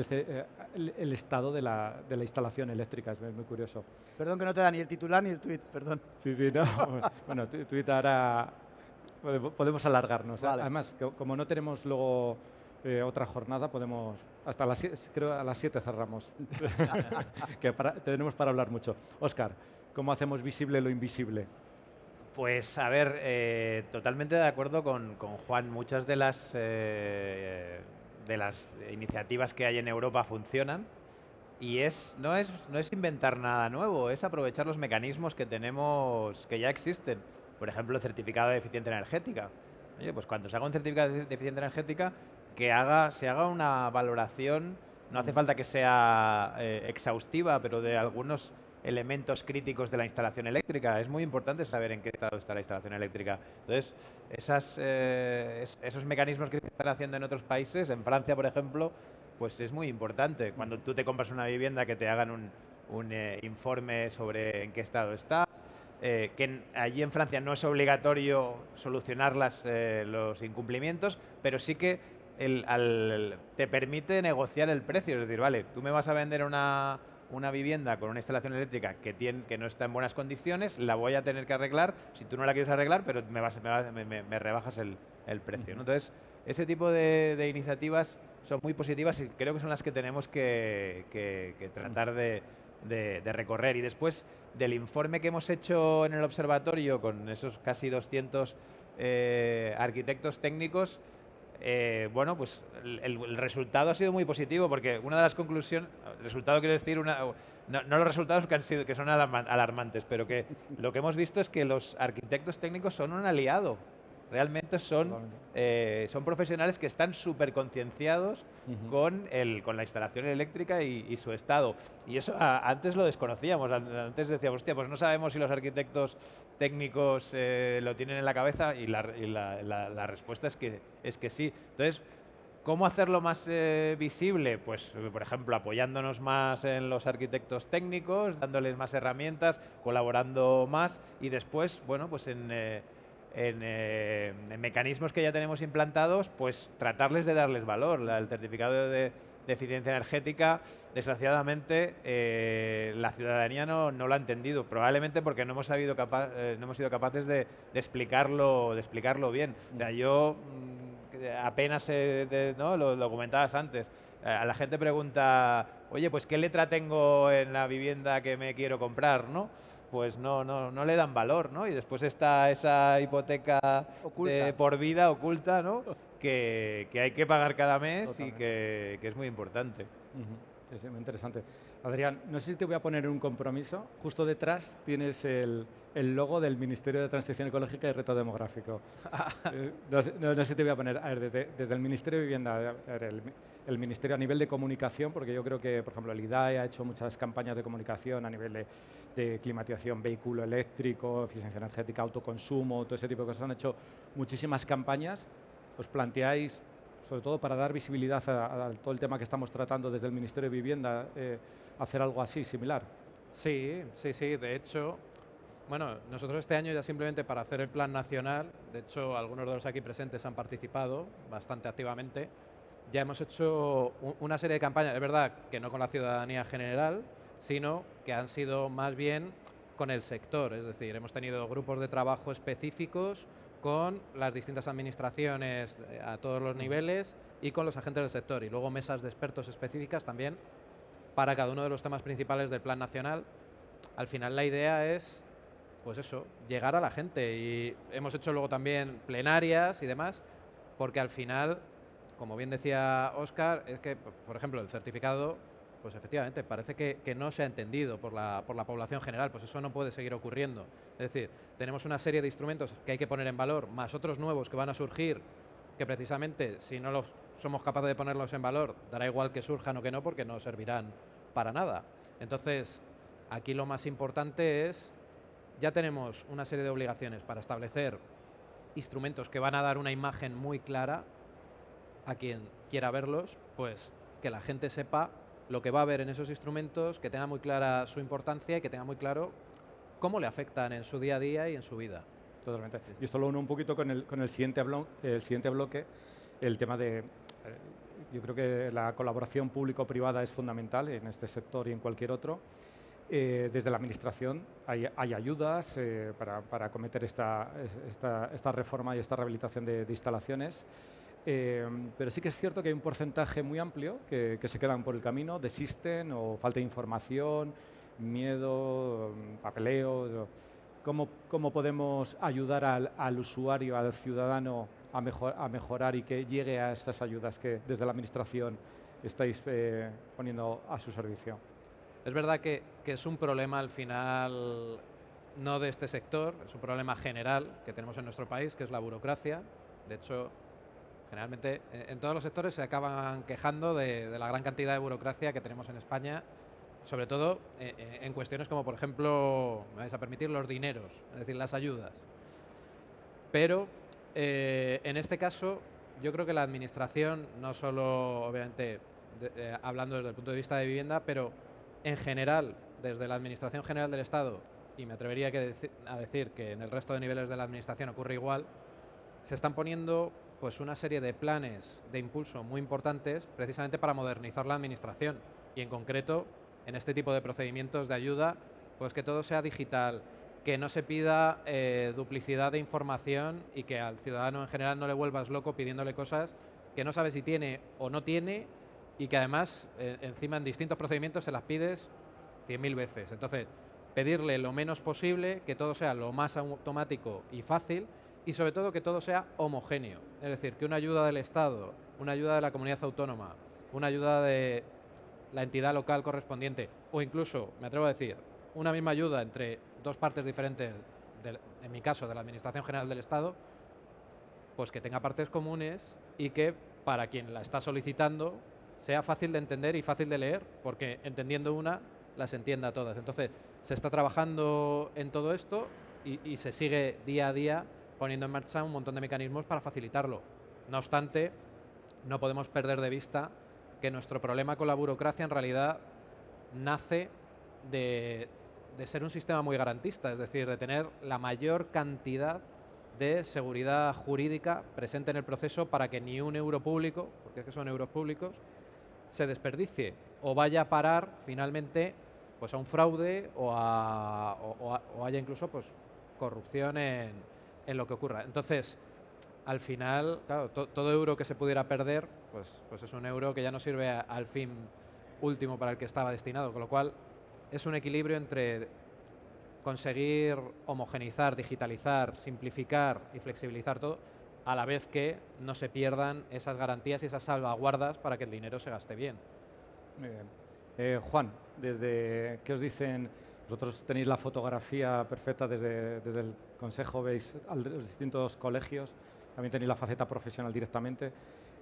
el estado de la instalación eléctrica. Es muy curioso. Perdón que no te da ni el titular ni el tuit, perdón. Sí, sí, no. Bueno, tuit ahora podemos alargarnos. Vale. Además, como no tenemos luego otra jornada, podemos hasta creo a las 7 cerramos. Que tenemos para hablar mucho. Óscar, ¿cómo hacemos visible lo invisible? Pues a ver, totalmente de acuerdo con Juan. Muchas de las iniciativas que hay en Europa funcionan y no es inventar nada nuevo, es aprovechar los mecanismos que tenemos, que ya existen. Por ejemplo, el certificado de eficiencia energética. Oye, pues cuando se haga un certificado de eficiencia energética, se haga una valoración, no hace falta que sea exhaustiva, pero de algunos elementos críticos de la instalación eléctrica. Es muy importante saber en qué estado está la instalación eléctrica. Entonces, esos mecanismos que se están haciendo en otros países, en Francia, por ejemplo, pues es muy importante. Cuando tú te compras una vivienda, que te hagan un informe sobre en qué estado está. Que allí en Francia no es obligatorio solucionar los incumplimientos, pero sí que te permite negociar el precio. Es decir, vale, tú me vas a vender una vivienda con una instalación eléctrica que no está en buenas condiciones, la voy a tener que arreglar, si tú no la quieres arreglar, pero me rebajas el precio, ¿no? Entonces, ese tipo de iniciativas son muy positivas y creo que son las que tenemos que tratar de recorrer. Y después del informe que hemos hecho en el observatorio con esos casi 200 arquitectos técnicos, bueno, pues el resultado ha sido muy positivo, porque una de las conclusiones, resultado quiero decir, no los resultados que son alarmantes, pero que lo que hemos visto es que los arquitectos técnicos son un aliado. Realmente son profesionales que están súper concienciados con la instalación eléctrica y su estado. Y eso antes lo desconocíamos. Antes decíamos, hostia, pues no sabemos si los arquitectos técnicos lo tienen en la cabeza, y la respuesta es que sí. Entonces, ¿cómo hacerlo más visible? Pues, por ejemplo, apoyándonos más en los arquitectos técnicos, dándoles más herramientas, colaborando más, y después, bueno, pues en mecanismos que ya tenemos implantados, pues tratarles de darles valor. El certificado de eficiencia energética, desgraciadamente, la ciudadanía no lo ha entendido, probablemente porque no hemos sido capaces de explicarlo bien. O sea, yo apenas, ¿no? Lo comentabas antes, a la gente pregunta, oye, pues ¿qué letra tengo en la vivienda que me quiero comprar, ¿no? Pues no le dan valor, ¿no? Y después está esa hipoteca por vida oculta, ¿no? Que hay que pagar cada mes. Totalmente. Y que es muy importante. Sí, sí, muy interesante. Adrián, no sé si te voy a poner un compromiso. Justo detrás tienes el logo del Ministerio de Transición Ecológica y Reto Demográfico. No sé si te voy a poner, a ver, desde el Ministerio de Vivienda, el Ministerio a nivel de comunicación, porque yo creo que, por ejemplo, el IDAE ha hecho muchas campañas de comunicación a nivel de climatización, vehículo eléctrico, eficiencia energética, autoconsumo, todo ese tipo de cosas. Han hecho muchísimas campañas. ¿Os planteáis, sobre todo para dar visibilidad a todo el tema que estamos tratando desde el Ministerio de Vivienda, hacer algo así, similar? Sí. De hecho, bueno, nosotros este año ya simplemente para hacer el plan nacional, de hecho algunos de los aquí presentes han participado bastante activamente, ya hemos hecho una serie de campañas, es verdad que no con la ciudadanía general, sino que han sido más bien con el sector, es decir, hemos tenido grupos de trabajo específicos con las distintas administraciones a todos los niveles y con los agentes del sector, y luego mesas de expertos específicas también para cada uno de los temas principales del plan nacional. Al final la idea es, pues eso, llegar a la gente, y hemos hecho luego también plenarias y demás, porque al final, como bien decía Óscar, es que, por ejemplo, el certificado, pues efectivamente parece que no se ha entendido por la población general, pues eso no puede seguir ocurriendo. Es decir, tenemos una serie de instrumentos que hay que poner en valor, más otros nuevos que van a surgir, que precisamente si no los somos capaces de ponerlos en valor, dará igual que surjan o que no, porque no servirán para nada. Entonces, aquí lo más importante es, ya tenemos una serie de obligaciones para establecer instrumentos que van a dar una imagen muy clara a quien quiera verlos, pues que la gente sepa lo que va a ver en esos instrumentos, que tenga muy clara su importancia y que tenga muy claro cómo le afectan en su día a día y en su vida. Totalmente. Y esto lo uno un poquito con el siguiente bloque, el tema de... yo creo que la colaboración público-privada es fundamental en este sector y en cualquier otro. Desde la Administración hay ayudas para acometer esta reforma y esta rehabilitación de instalaciones. Pero sí que es cierto que hay un porcentaje muy amplio que se quedan por el camino, desisten o falta de información, miedo, papeleo. ¿Cómo podemos ayudar al usuario, al ciudadano a mejorar y que llegue a estas ayudas que desde la Administración estáis poniendo a su servicio? Es verdad que es un problema al final, no de este sector, es un problema general que tenemos en nuestro país, que es la burocracia. De hecho, generalmente en todos los sectores se acaban quejando de la gran cantidad de burocracia que tenemos en España, sobre todo en cuestiones como, por ejemplo, me vais a permitir, los dineros, es decir, las ayudas. Pero en este caso, yo creo que la Administración, no solo, obviamente, hablando desde el punto de vista de vivienda, pero en general, desde la Administración General del Estado, y me atrevería a decir que en el resto de niveles de la Administración ocurre igual, se están poniendo pues una serie de planes de impulso muy importantes precisamente para modernizar la Administración y en concreto en este tipo de procedimientos de ayuda, pues que todo sea digital, que no se pida duplicidad de información y que al ciudadano en general no le vuelvas loco pidiéndole cosas que no sabe si tiene o no tiene y que además encima en distintos procedimientos se las pides 100.000 veces. Entonces, pedirle lo menos posible, que todo sea lo más automático y fácil y sobre todo que todo sea homogéneo. Es decir, que una ayuda del Estado, una ayuda de la comunidad autónoma, una ayuda de la entidad local correspondiente o incluso, me atrevo a decir, una misma ayuda entre dos partes diferentes, en mi caso de la Administración General del Estado, pues que tenga partes comunes y que para quien la está solicitando sea fácil de entender y fácil de leer, porque entendiendo una, las entienda todas. Entonces, se está trabajando en todo esto y se sigue día a día poniendo en marcha un montón de mecanismos para facilitarlo. No obstante, no podemos perder de vista que nuestro problema con la burocracia en realidad nace de ser un sistema muy garantista, es decir, de tener la mayor cantidad de seguridad jurídica presente en el proceso para que ni un euro público, porque es que son euros públicos, se desperdicie o vaya a parar finalmente pues a un fraude o haya incluso pues corrupción en lo que ocurra. Entonces, al final, claro, todo euro que se pudiera perder, pues es un euro que ya no sirve al fin último para el que estaba destinado, con lo cual es un equilibrio entre conseguir homogeneizar, digitalizar, simplificar y flexibilizar todo, a la vez que no se pierdan esas garantías y esas salvaguardas para que el dinero se gaste bien. Muy bien. Juan, ¿qué os dicen? Vosotros tenéis la fotografía perfecta desde el Consejo, veis a los distintos colegios, también tenéis la faceta profesional directamente.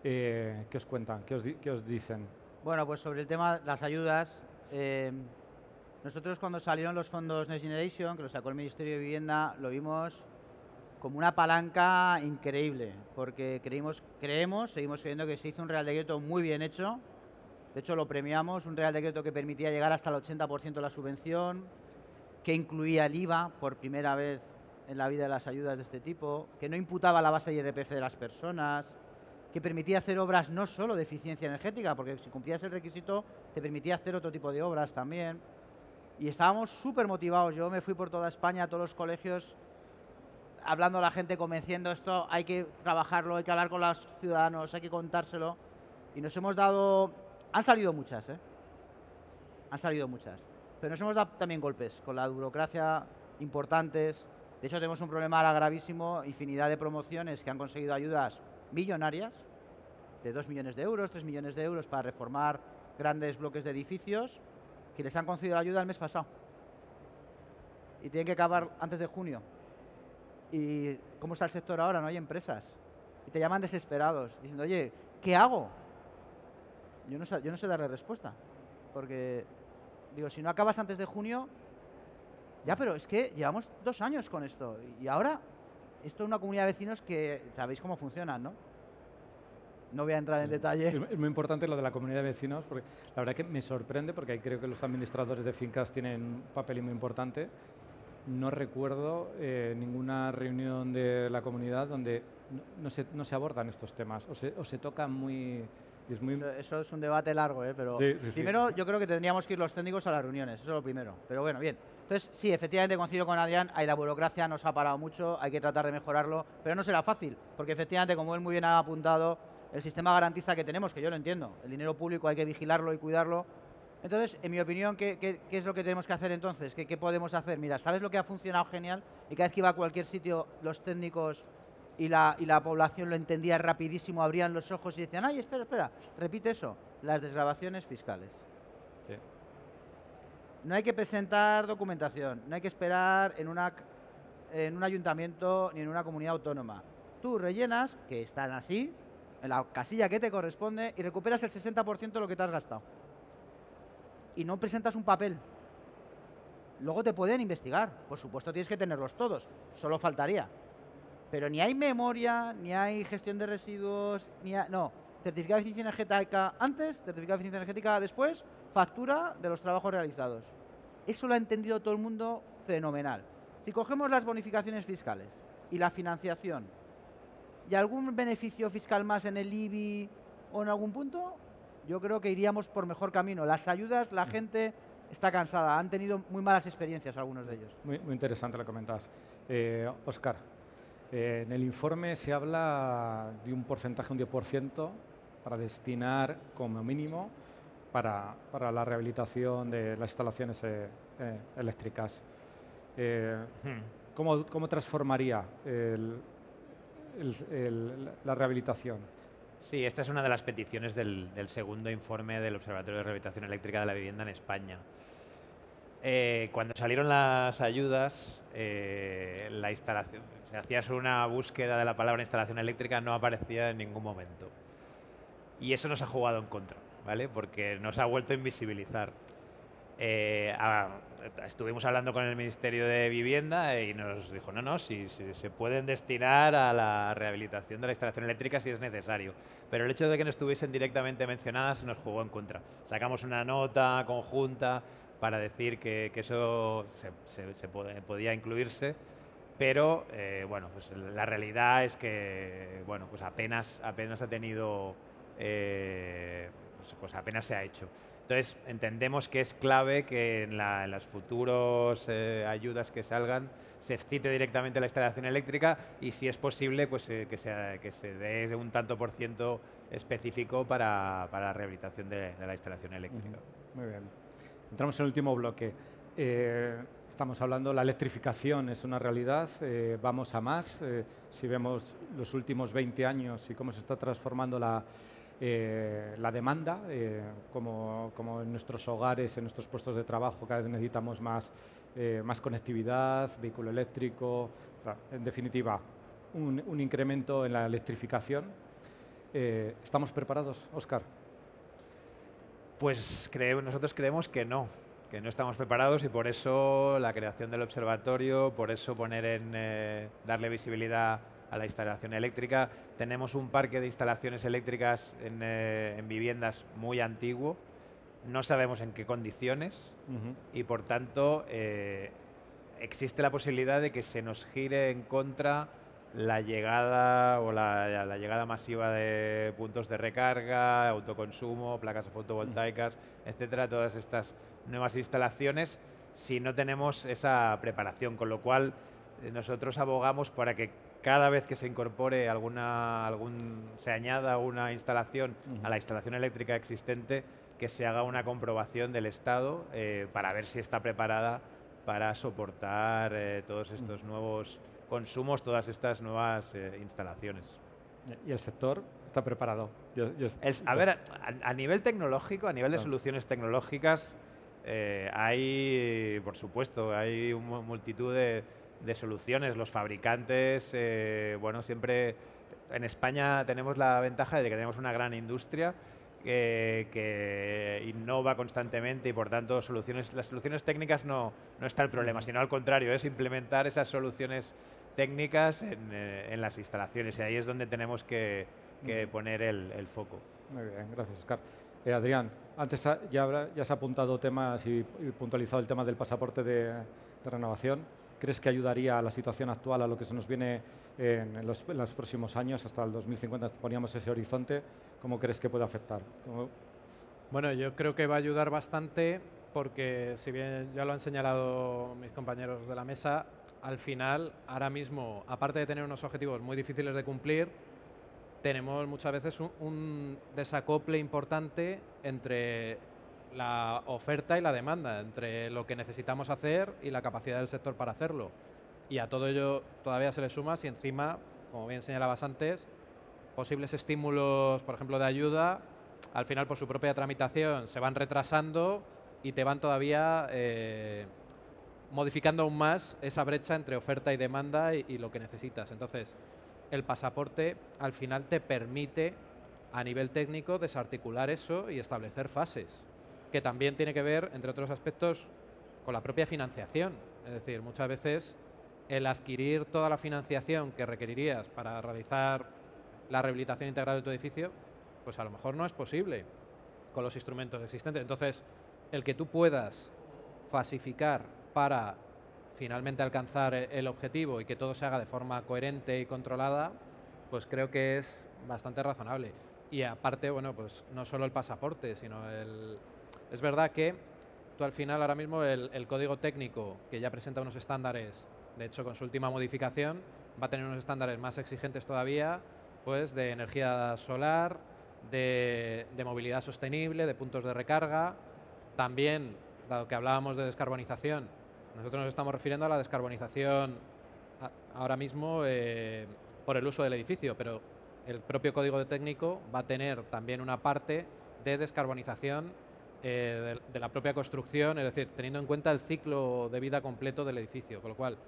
¿Qué os cuentan? ¿Qué os dicen? Bueno, pues sobre el tema de las ayudas, nosotros cuando salieron los fondos Next Generation, que los sacó el Ministerio de Vivienda, lo vimos como una palanca increíble, porque seguimos creyendo que se hizo un Real Decreto muy bien hecho. De hecho, lo premiamos, un Real Decreto que permitía llegar hasta el 80% de la subvención, que incluía el IVA por primera vez en la vida de las ayudas de este tipo, que no imputaba la base de IRPF de las personas, que permitía hacer obras no solo de eficiencia energética, porque si cumplías el requisito te permitía hacer otro tipo de obras también. Y estábamos súper motivados. Yo me fui por toda España, a todos los colegios, hablando a la gente, convenciendo esto, hay que trabajarlo, hay que hablar con los ciudadanos, hay que contárselo. Y nos hemos dado... Han salido muchas, Han salido muchas. Pero nos hemos dado también golpes con la burocracia importantes. De hecho, tenemos un problema ahora gravísimo, infinidad de promociones que han conseguido ayudas millonarias, de 2 millones de euros, 3 millones de euros para reformar grandes bloques de edificios, que les han concedido la ayuda el mes pasado. Y tienen que acabar antes de junio. ¿Y cómo está el sector ahora? No hay empresas. Y te llaman desesperados, diciendo, oye, ¿qué hago? Yo no sé darle respuesta. Porque, digo, si no acabas antes de junio, ya, pero es que llevamos 2 años con esto. Y ahora, esto es una comunidad de vecinos que sabéis cómo funcionan, ¿no? No voy a entrar en detalle. Es muy importante lo de la comunidad de vecinos, porque la verdad que me sorprende, porque ahí creo que los administradores de fincas tienen un papel muy importante. No recuerdo ninguna reunión de la comunidad donde no se abordan estos temas, o se tocan muy... y es muy... Eso es un debate largo, pero Sí, sí, sí. primero yo creo que tendríamos que ir los técnicos a las reuniones, eso es lo primero. Pero bueno, bien. Entonces, sí, efectivamente coincido con Adrián, ahí la burocracia nos ha parado mucho, hay que tratar de mejorarlo, pero no será fácil, porque efectivamente, como él muy bien ha apuntado, el sistema garantista que tenemos, que yo lo entiendo, el dinero público hay que vigilarlo y cuidarlo. Entonces, en mi opinión, ¿qué es lo que tenemos que hacer entonces? ¿Qué podemos hacer? Mira, ¿sabes lo que ha funcionado genial? Y cada vez que iba a cualquier sitio, los técnicos y la población lo entendía rapidísimo, abrían los ojos y decían, ay, espera, repite eso, las desgravaciones fiscales. Sí. No hay que presentar documentación, no hay que esperar en un ayuntamiento ni en una comunidad autónoma. Tú rellenas, que están así, en la casilla que te corresponde, y recuperas el 60% de lo que te has gastado. Y no presentas un papel. Luego te pueden investigar, por supuesto tienes que tenerlos todos, solo faltaría. Pero ni hay memoria, ni hay gestión de residuos, no. Certificado de eficiencia energética antes, certificado de eficiencia energética después, factura de los trabajos realizados. Eso lo ha entendido todo el mundo fenomenal. Si cogemos las bonificaciones fiscales y la financiación y algún beneficio fiscal más en el IBI o en algún punto, yo creo que iríamos por mejor camino. Las ayudas, la gente está cansada, han tenido muy malas experiencias algunos de ellos. Muy interesante lo que comentas. Óscar, en el informe se habla de un porcentaje, un 10%, para destinar como mínimo para la rehabilitación de las instalaciones eléctricas. ¿Cómo transformaría la rehabilitación? Sí, esta es una de las peticiones del segundo informe del Observatorio de Rehabilitación Eléctrica de la Vivienda en España. Cuando salieron las ayudas, la instalación, si hacías una búsqueda de la palabra instalación eléctrica, no aparecía en ningún momento. Y eso nos ha jugado en contra, ¿vale? Porque nos ha vuelto a invisibilizar. Estuvimos hablando con el Ministerio de Vivienda y nos dijo, no, si se pueden destinar a la rehabilitación de la instalación eléctrica si es necesario. Pero el hecho de que no estuviesen directamente mencionadas nos jugó en contra. Sacamos una nota conjunta para decir que eso podía incluirse, pero bueno, pues la realidad es que bueno, pues apenas ha tenido, pues apenas se ha hecho. Entonces, entendemos que es clave que en las futuras ayudas que salgan se cite directamente la instalación eléctrica y, si es posible, pues que se dé un tanto por ciento específico para la rehabilitación de la instalación eléctrica. Muy bien. Entramos en el último bloque. Estamos hablando, la electrificación es una realidad, vamos a más. Si vemos los últimos 20 años y cómo se está transformando la demanda, como en nuestros hogares, en nuestros puestos de trabajo, cada vez necesitamos más conectividad, vehículo eléctrico, o sea, en definitiva, un incremento en la electrificación. ¿Estamos preparados, Óscar? Pues nosotros creemos que no estamos preparados, y por eso la creación del observatorio, por eso darle visibilidad a la instalación eléctrica. Tenemos un parque de instalaciones eléctricas en viviendas muy antiguo, no sabemos en qué condiciones, y por tanto existe la posibilidad de que se nos gire en contra la llegada la llegada masiva de puntos de recarga, autoconsumo, placas fotovoltaicas, etcétera, todas estas nuevas instalaciones, si no tenemos esa preparación, con lo cual nosotros abogamos para que cada vez que se incorpore se añada una instalación a la instalación eléctrica existente, que se haga una comprobación del Estado para ver si está preparada para soportar todos estos nuevos consumos, todas estas nuevas instalaciones. ¿Y el sector está preparado? A ver, a nivel tecnológico, a nivel de soluciones tecnológicas, hay, por supuesto, hay una multitud de soluciones. Los fabricantes, bueno, siempre en España tenemos la ventaja de que tenemos una gran industria que innova constantemente y por tanto las soluciones técnicas no está el problema, sino al contrario, es implementar esas soluciones técnicas en las instalaciones y ahí es donde tenemos que poner el foco. Muy bien, gracias, Óscar. Adrián, antes ya has apuntado temas y puntualizado el tema del pasaporte de renovación. ¿Crees que ayudaría a la situación actual, a lo que se nos viene en los próximos años, hasta el 2050 poníamos ese horizonte? ¿Cómo crees que puede afectar? Bueno, yo creo que va a ayudar bastante porque, si bien ya lo han señalado mis compañeros de la mesa, al final, ahora mismo, aparte de tener unos objetivos muy difíciles de cumplir, tenemos muchas veces un desacople importante entre la oferta y la demanda, entre lo que necesitamos hacer y la capacidad del sector para hacerlo. Y a todo ello todavía se le suma si encima, como bien señalabas antes, posibles estímulos, por ejemplo, de ayuda, al final por su propia tramitación se van retrasando y te van todavía modificando aún más esa brecha entre oferta y demanda y lo que necesitas. Entonces, el pasaporte al final te permite a nivel técnico desarticular eso y establecer fases, que también tiene que ver, entre otros aspectos, con la propia financiación. Es decir, muchas veces el adquirir toda la financiación que requerirías para realizar la rehabilitación integral de tu edificio, pues a lo mejor no es posible con los instrumentos existentes. Entonces, el que tú puedas fasificar para finalmente alcanzar el objetivo y que todo se haga de forma coherente y controlada, pues creo que es bastante razonable. Y aparte, bueno, pues no solo el pasaporte, sino es verdad que tú al final ahora mismo el código técnico, que ya presenta unos estándares, de hecho con su última modificación, va a tener unos estándares más exigentes todavía, pues de energía solar, de movilidad sostenible, de puntos de recarga. También, dado que hablábamos de descarbonización, nosotros nos estamos refiriendo a la descarbonización ahora mismo por el uso del edificio, pero el propio código técnico va a tener también una parte de descarbonización de la propia construcción, es decir, teniendo en cuenta el ciclo de vida completo del edificio, con lo cual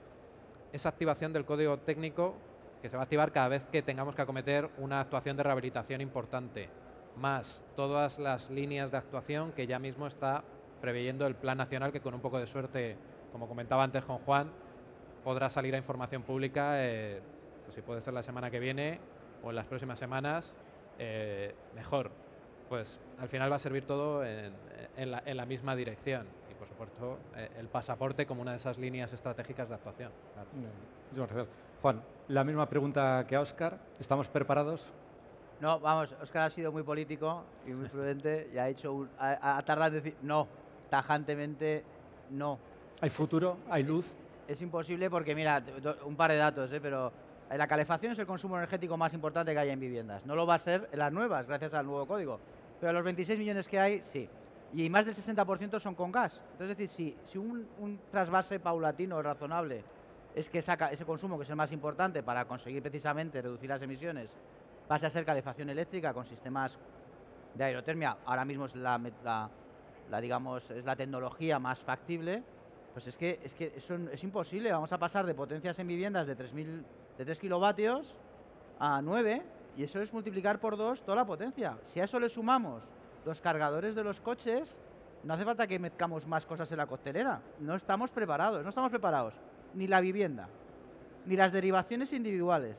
esa activación del código técnico que se va a activar cada vez que tengamos que acometer una actuación de rehabilitación importante, más todas las líneas de actuación que ya mismo está preveyendo el Plan Nacional, que con un poco de suerte, como comentaba antes con Juan, podrá salir a información pública, pues si puede ser la semana que viene o en las próximas semanas, mejor. Pues al final va a servir todo en la misma dirección y, por supuesto, el pasaporte como una de esas líneas estratégicas de actuación. Claro. Muchas gracias. Juan, la misma pregunta que a Óscar. ¿Estamos preparados? No, vamos, Óscar ha sido muy político y muy prudente y ha tardado en decir no, tajantemente no. ¿Hay futuro? ¿Hay luz? Es imposible porque, mira, un par de datos, pero la calefacción es el consumo energético más importante que hay en viviendas. No lo va a ser en las nuevas, gracias al nuevo código. Pero los 26 millones que hay, sí. Y más del 60% son con gas. Entonces, es decir, si un trasvase paulatino razonable es que saca ese consumo, que es el más importante para conseguir precisamente reducir las emisiones, pasa a ser calefacción eléctrica con sistemas de aerotermia, ahora mismo es digamos, es la tecnología más factible, pues es que eso es imposible. Vamos a pasar de potencias en viviendas de 3 kilovatios a 9, y eso es multiplicar por 2 toda la potencia. Si a eso le sumamos los cargadores de los coches, no hace falta que mezclamos más cosas en la coctelera. No estamos preparados. Ni la vivienda, ni las derivaciones individuales,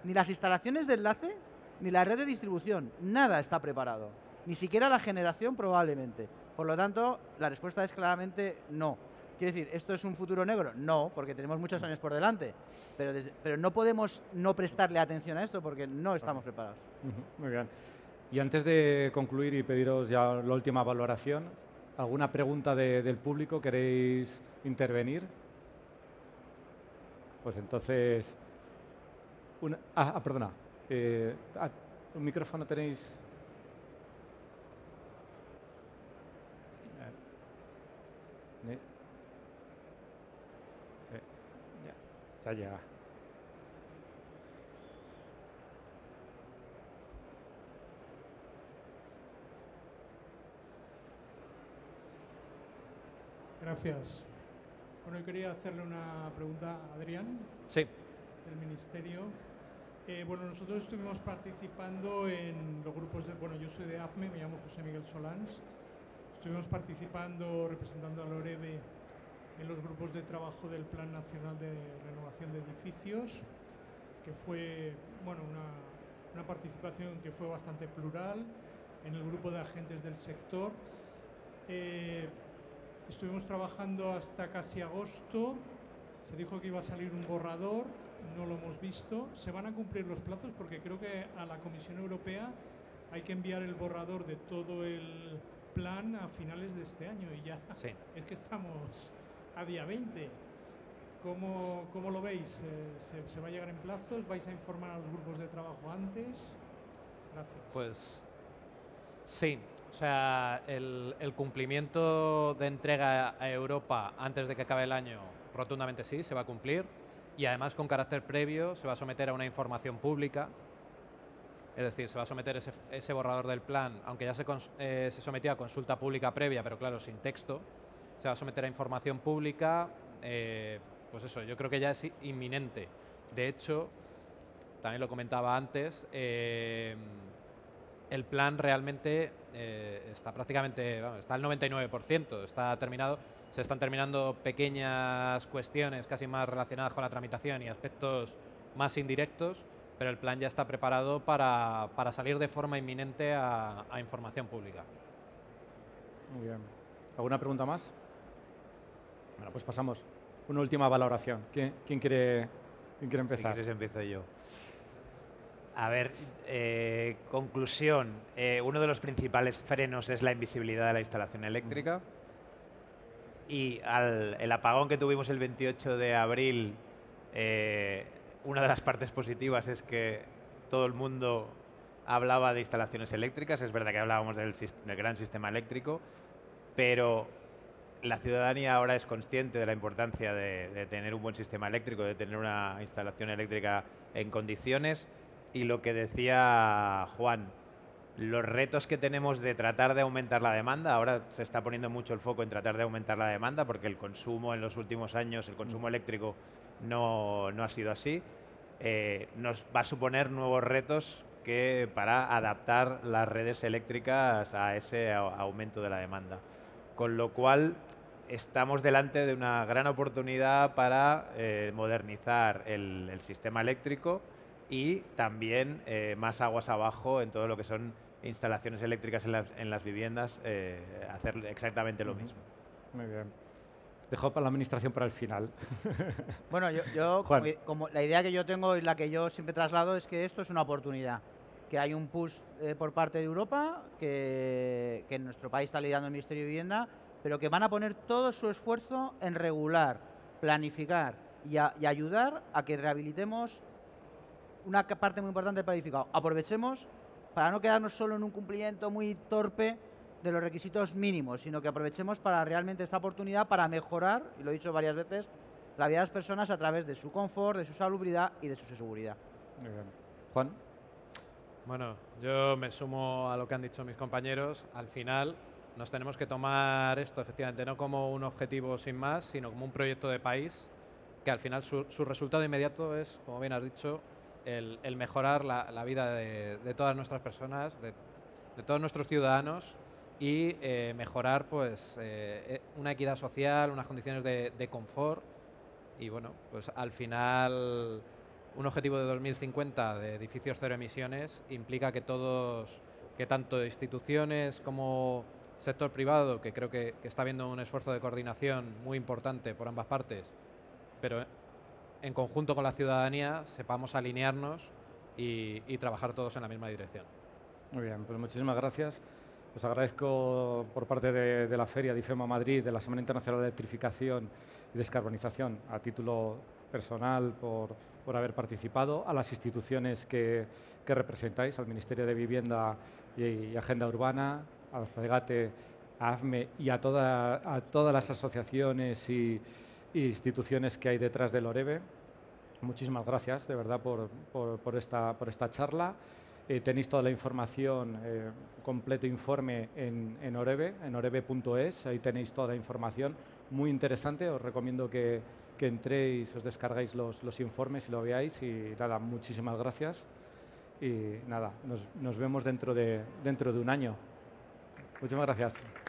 ni las instalaciones de enlace, ni la red de distribución. Nada está preparado. Ni siquiera la generación, probablemente. Por lo tanto, la respuesta es claramente no. Quiero decir, ¿esto es un futuro negro? No, porque tenemos muchos años por delante. Pero no podemos no prestarle atención a esto porque no estamos preparados. Muy bien. Y antes de concluir y pediros ya la última valoración, ¿alguna pregunta del público? ¿Queréis intervenir? Pues entonces... perdona. ¿Un micrófono tenéis? Sí. Ya llega. Gracias. Bueno, yo quería hacerle una pregunta a Adrián. Sí. Del Ministerio. Bueno, nosotros estuvimos participando en los grupos de... Bueno, yo soy de AFME, me llamo José Miguel Solans. Estuvimos participando, representando a Loreve, en los grupos de trabajo del Plan Nacional de Renovación de Edificios, que fue, bueno, una participación que fue bastante plural, en el grupo de agentes del sector. Estuvimos trabajando hasta casi agosto. Se dijo que iba a salir un borrador, no lo hemos visto. Se van a cumplir los plazos porque creo que a la Comisión Europea hay que enviar el borrador de todo el plan a finales de este año y ya Sí. es que estamos a día 20. ¿Cómo lo veis? ¿Se va a llegar en plazos? ¿Vais a informar a los grupos de trabajo antes? Gracias. Pues sí, o sea, el cumplimiento de entrega a Europa antes de que acabe el año, rotundamente sí, se va a cumplir. Y además, con carácter previo, se va a someter a una información pública. Es decir, se va a someter ese borrador del plan, aunque ya se sometió a consulta pública previa, pero claro, sin texto. Se va a someter a información pública, pues eso, yo creo que ya es inminente. De hecho, también lo comentaba antes, el plan realmente está prácticamente, vamos, está al 99%, está terminado. Se están terminando pequeñas cuestiones casi más relacionadas con la tramitación y aspectos más indirectos, pero el plan ya está preparado para salir de forma inminente a información pública. Muy bien. ¿Alguna pregunta más? Bueno, pues pasamos. Una última valoración. ¿Quién quiere empezar? Si quieres empiezo yo. A ver, conclusión. Uno de los principales frenos es la invisibilidad de la instalación eléctrica. Y el apagón que tuvimos el 28 de abril, una de las partes positivas es que todo el mundo hablaba de instalaciones eléctricas. Es verdad que hablábamos del gran sistema eléctrico, pero la ciudadanía ahora es consciente de la importancia de tener un buen sistema eléctrico, de tener una instalación eléctrica en condiciones. Y lo que decía Juan, los retos que tenemos de tratar de aumentar la demanda, ahora se está poniendo mucho el foco en tratar de aumentar la demanda porque el consumo en los últimos años, el consumo eléctrico no ha sido así, nos va a suponer nuevos retos para adaptar las redes eléctricas a ese aumento de la demanda. Con lo cual estamos delante de una gran oportunidad para modernizar el sistema eléctrico y también más aguas abajo en todo lo que son instalaciones eléctricas en las viviendas, hacer exactamente lo mismo. Muy bien. Dejo para la administración para el final. Bueno, yo como la idea que yo tengo y la que yo siempre traslado es que esto es una oportunidad, que hay un push por parte de Europa, que en nuestro país está liderando el Ministerio de Vivienda, pero que van a poner todo su esfuerzo en regular, planificar y ayudar a que rehabilitemos una parte muy importante del planificado. Aprovechemos para no quedarnos solo en un cumplimiento muy torpe de los requisitos mínimos, sino que aprovechemos para realmente esta oportunidad para mejorar, y lo he dicho varias veces, la vida de las personas a través de su confort, de su salubridad y de su seguridad. Muy bien. Juan. Bueno, yo me sumo a lo que han dicho mis compañeros. Al final nos tenemos que tomar esto efectivamente no como un objetivo sin más, sino como un proyecto de país, que al final su resultado inmediato es, como bien has dicho, el mejorar la vida de todas nuestras personas, de todos nuestros ciudadanos y mejorar pues una equidad social, unas condiciones de confort y bueno, pues al final un objetivo de 2050 de edificios cero emisiones implica que tanto instituciones como sector privado, que creo que está habiendo un esfuerzo de coordinación muy importante por ambas partes, pero en conjunto con la ciudadanía sepamos alinearnos y trabajar todos en la misma dirección. Muy bien, pues muchísimas gracias. Os agradezco por parte de la Feria de IFEMA Madrid, de la Semana Internacional de Electrificación y Descarbonización, a título personal por haber participado, a las instituciones que representáis, al Ministerio de Vivienda y Agenda Urbana, al CEGATE, a AFME y a todas las asociaciones y instituciones que hay detrás del Loreve. Muchísimas gracias, de verdad, por esta charla. Tenéis toda la información, completo informe en Orebe, en orebe.es, ahí tenéis toda la información, muy interesante, os recomiendo que entréis, os descargáis los informes y lo veáis y nada, muchísimas gracias y nada, nos vemos dentro de un año. Muchísimas gracias.